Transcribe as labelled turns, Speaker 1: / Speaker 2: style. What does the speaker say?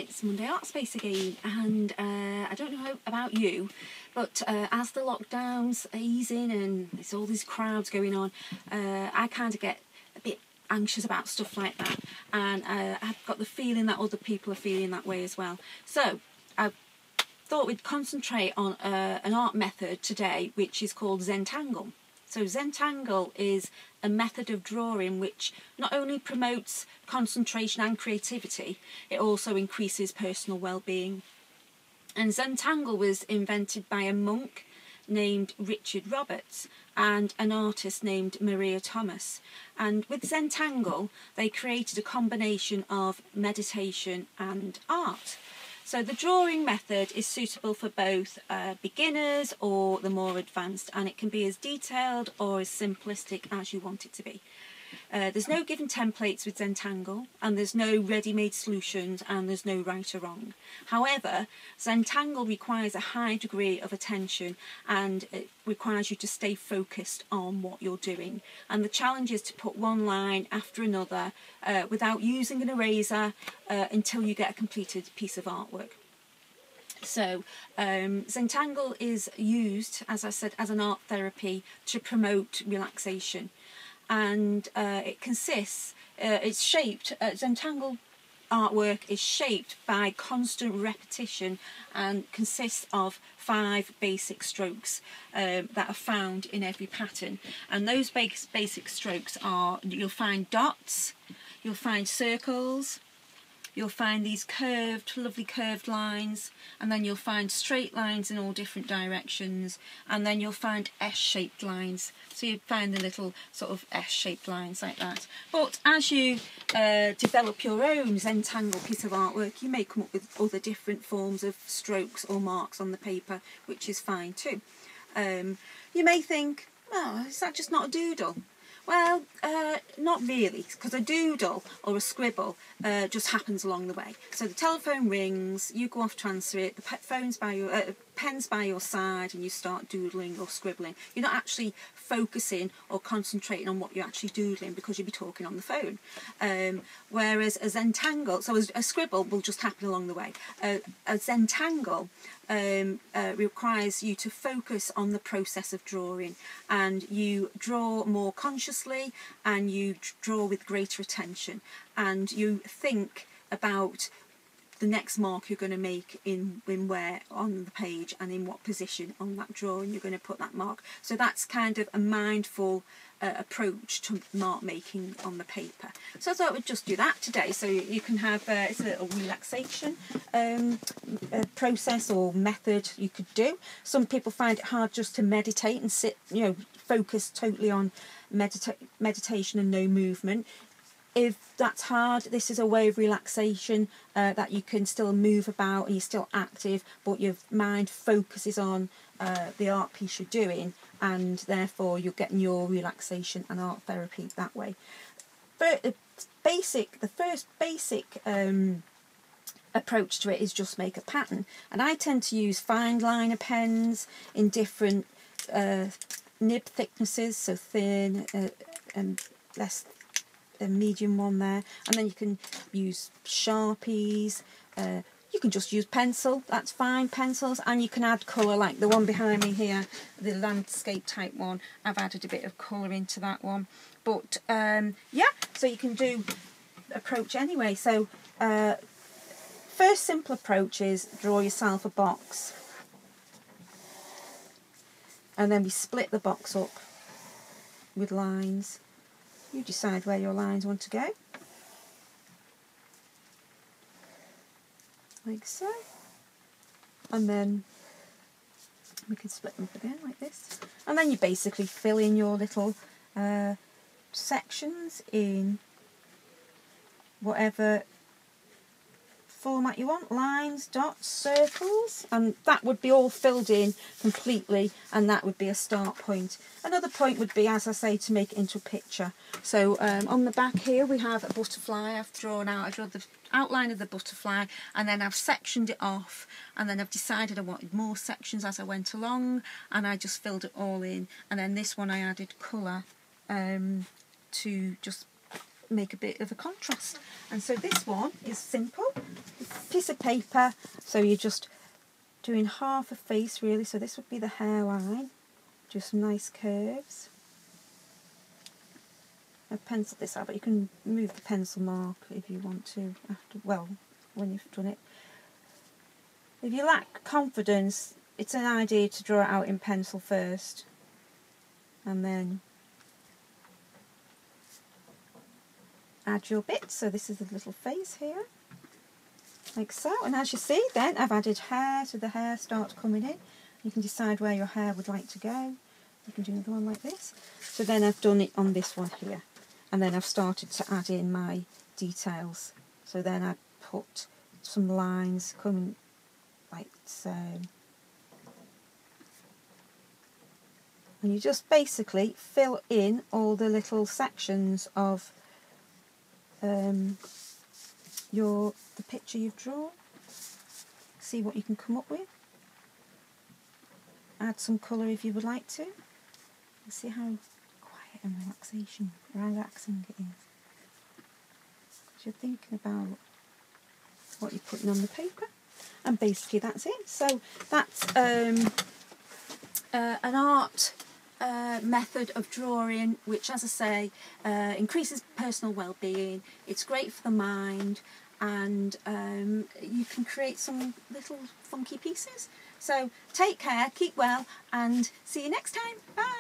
Speaker 1: it's Monday Artspace again, and I don't know about you, but as the lockdowns are easing and there's all these crowds going on, I kind of get a bit anxious about stuff like that, and I've got the feeling that other people are feeling that way as well. So I thought we'd concentrate on an art method today which is called Zentangle. So Zentangle is a method of drawing which not only promotes concentration and creativity, it also increases personal well-being. And Zentangle was invented by a monk named Richard Roberts and an artist named Maria Thomas. And with Zentangle, they created a combination of meditation and art. So the drawing method is suitable for both beginners or the more advanced, and it can be as detailed or as simplistic as you want it to be. There's no given templates with Zentangle, and there's no ready-made solutions, and there's no right or wrong. However, Zentangle requires a high degree of attention, and it requires you to stay focused on what you're doing. And the challenge is to put one line after another without using an eraser until you get a completed piece of artwork. So Zentangle is used, as I said, as an art therapy to promote relaxation. And it consists, it's shaped, Zentangle artwork is shaped by constant repetition and consists of 5 basic strokes that are found in every pattern. And those basic strokes are, you'll find dots, you'll find circles, you'll find these curved, lovely curved lines, and then you'll find straight lines in all different directions, and then you'll find S-shaped lines. So you find the little sort of S-shaped lines like that. But as you develop your own Zentangle piece of artwork, you may come up with other different forms of strokes or marks on the paper, which is fine too. You may think, oh, is that just not a doodle? Well, not really, because a doodle or a scribble just happens along the way. So the telephone rings, you go off to answer it, the pen's by your side, and you start doodling or scribbling. You're not actually focusing or concentrating on what you're actually doodling because you'll be talking on the phone. Whereas a Zentangle, so a scribble will just happen along the way. A Zentangle requires you to focus on the process of drawing, and you draw more consciously and you draw with greater attention, and you think about the next mark you're going to make in where on the page and in what position on that drawing you're going to put that mark. So that's kind of a mindful approach to mark making on the paper. So I thought we'd just do that today, so you can have it's a little relaxation process or method you could do. Some people find it hard just to meditate and sit, focus totally on meditation and no movement. If that's hard, this is a way of relaxation that you can still move about and you're still active, but your mind focuses on the art piece you're doing, and therefore you're getting your relaxation and art therapy that way. But the first basic approach to it is just make a pattern, and I tend to use fine liner pens in different nib thicknesses, so thin and less. A medium one there, and then you can use Sharpies, you can just use pencil, that's fine, pencils, and you can add colour, like the one behind me here, the landscape type one. I've added a bit of colour into that one, but yeah, so you can do approach anyway. So first simple approach is draw yourself a box, and then we split the box up with lines. You decide where your lines want to go, like so, and then we can split them up again like this, and then you basically fill in your little sections in whatever format you want, lines, dots, circles, and that would be all filled in completely, and that would be a start point. Another point would be, as I say, to make it into a picture. So on the back here we have a butterfly. I've drawn the outline of the butterfly, and then I've sectioned it off, and then I've decided I wanted more sections as I went along, and I just filled it all in. And then this one I added colour to just make a bit of a contrast. And so this one is simple. piece of paper, so you're just doing half a face really, so this would be the hairline, just some nice curves. I've penciled this out, but you can move the pencil mark if you want to after, well, when you've done it. If you lack confidence, it's an idea to draw it out in pencil first and then add your bits. So this is a little face here, like so, and as you see then I've added hair, so the hair starts coming in. You can decide where your hair would like to go. You can do another one like this. So then I've done it on this one here, and then I've started to add in my details. So then I put some lines coming like so. And you just basically fill in all the little sections of the picture you've drawn. See what you can come up with. Add some colour if you would like to. And see how quiet and relaxing it is. Because you're thinking about what you're putting on the paper. And basically that's it. So that's an art method of drawing, which, as I say, increases personal well-being. It's great for the mind, and you can create some little funky pieces. So take care, keep well, and see you next time. Bye.